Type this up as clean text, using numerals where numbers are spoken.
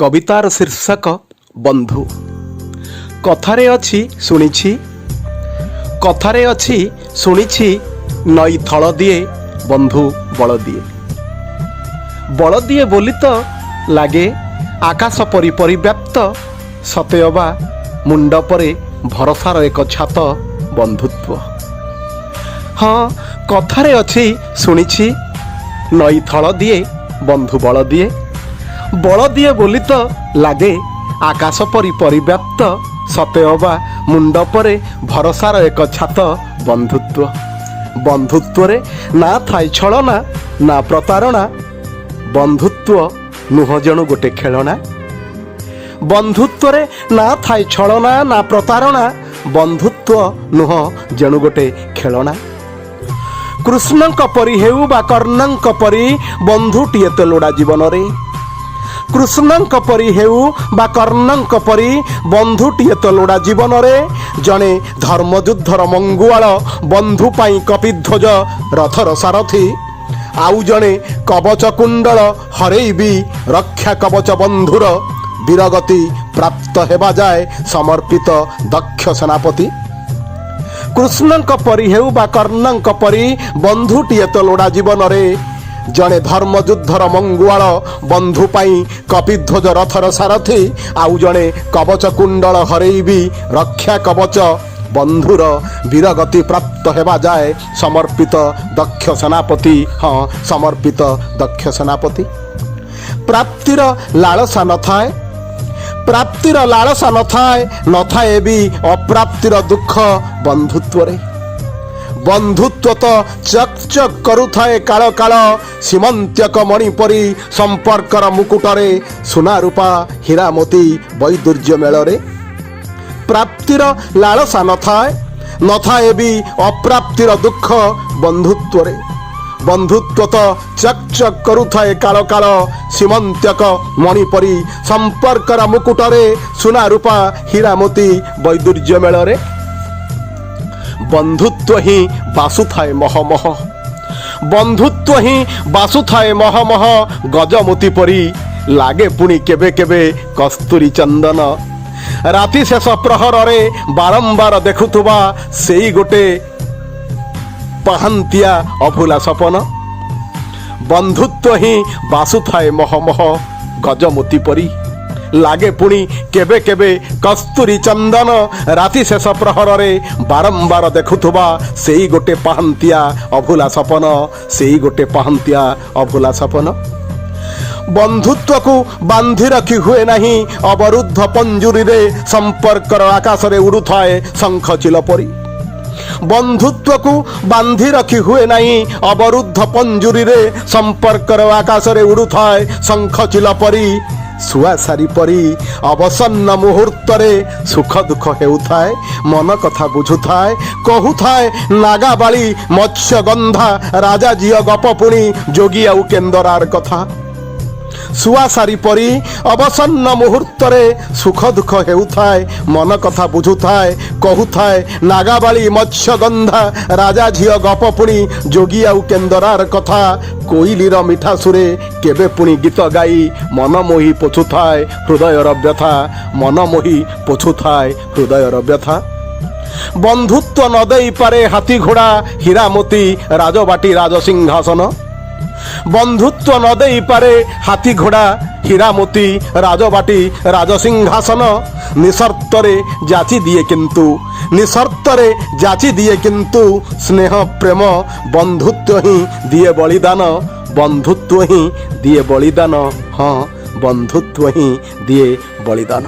कवितार शीर्षक बंधु। कथारे अछि शुणिछि, कथारे अछि शुणिछि, नई थल दिए बंधु बल दिए। बल दिए बोली तो लागे आकाश परि परिव्याप्त, सतेअबा मुंड परे भरसार एक छात बंधुत्व। हाँ, कथारे अछि शुणिछि, नई थल दिए बंधु बल दिए। बल दिए बोली तो लागे आकाश परि परिव्याप्त, सतेअबा मुंड परे भरसार एक छात बंधुत्व। बंधुत्व रे ना थाई छलना ना प्रतारणा, बंधुत्व नुह जणु गोटे खेलना। बंधुत्व रे ना थाई छलना ना प्रतारणा, बंधुत्व नुह जणु गोटे खेलना। कृष्णଙ୍କ परि हेउ बा कर्णଙ୍କ परि बंधुटिए तो लोड़ा जीवन रे। कृष्णଙ୍କ परि हेउ बा कर्णଙ୍କ परि बंधुटिए तो लोड़ा जीवन रे। जणे धर्मयुद्धर मंगुआल बंधु पाई कपिध्वज रथर सारथी, आउ जणे कवच कुंडल हरेबी रक्षा कवच बंधुर वीरगति प्राप्त हेबा जाए समर्पित दक्ष सेनापति। कृष्णଙ୍କ परि हेउ बा कर्णଙ୍କ परि बंधुटिए तो लोड़ा जीवन रे। जणे धर्मयुद्धर मंगुआल बंधु पाई कपिध्वज रथर सारथी, आउ जणे कवच कुंडल हरेबी रक्षा कवच बंधुर वीरगति प्राप्त हेबा जाए समर्पित दक्ष सेनापति। हाँ, समर्पित दक्ष सेनापति। प्राप्तिर लालसा न थाए, प्राप्तिर लालसा न थाए, न थाए भी अप्राप्तिर दुख बंधुत्व रे। बंधुत्व तो चक चक करुथाए काल काल, सीमंत्यक मणिपरी संपर्कर मुकुटरे सुना रूपा हीरा मोती वैदुर्य मेलरे। प्राप्तिर लालसा न थाए भी अप्राप्तिर दुख बंधुत्व रे। बंधुत्व तो चक चक करुथाए काल काल, सीमंत्यक मणिपरी संपर्कर मुकुटरे सुना रूपा हीरा मोती वैदुर्य मेलरे। बंधुत्व ही बासुथाए महमह, बंधुत्व ही बासुथाए महमह, गजमोती परी लागे पुणी केबे केबे कस्तूरी चंदन। राति शेष प्रहर रे बारंबार देखुथुबा सेई गोटे पाहंतिया अभुला सपन। बंधुत्व ही बासुथाए महमह, गजमोती परी लागे पुणी केबे केबे कस्तूरी चंदन। राति शेष प्रहर रे बारंबार देखुथुबा सेई गोटे पाहंतिया अभुला सपन, सेई गोटे पाहंतिया अभुला सपन। बंधुत्व को बांधि रखी हुए नहीं, अवरुद्ध पंजुरी रे संपर्कर आकाश रे उड़ुथाए शंख चिल परी। बंधुत्व को बांधि रखी हुए नहीं, अवरुद्ध पंजुरी रे संपर्कर आकाश रे उड़ुथाए शंख चिल परी। सुआ सारी परी अवसन्न मुहूर्त रे सुख दुख हेउथाए, मन कथा बुझुथाए, कहुथाए नागा बाली मत्स्य गंधा, राजा झियो गप पुणी जोगी आउ केंदरार कथा। सुआ सारी परी अवसन्न मुहूर्त रे सुख दुख हेउथाए, मन कथा बुझुथाए, कहुथाए नागाबाली मत्स्य गंधा, राजा झियो गप पुणी जोगी आउ केंदरार कथा। कोइलीर मिठा सुरे केबे पुणी गीत गाई, मन मोही पोछुथाए हृदयर व्यथा, मन मोही पोछुथाए हृदयर व्यथा। बंधुत्व न देई पारे हाथी घोड़ा, हीरा मोती राजबाटी राजसिंहासन। बंधुत्व न देई पारे हाथी घोड़ा, हीरा मोती राजबाटी राजसिंहासन। निसर्तरे जाची दिए किंतु, निसर्तरे जाची दिए किंतु, स्नेह प्रेम बंधुत्व ही दिए बलिदान, बंधुत्व ही दिए बलिदान। हाँ, बंधुत्व ही दिए बलिदान।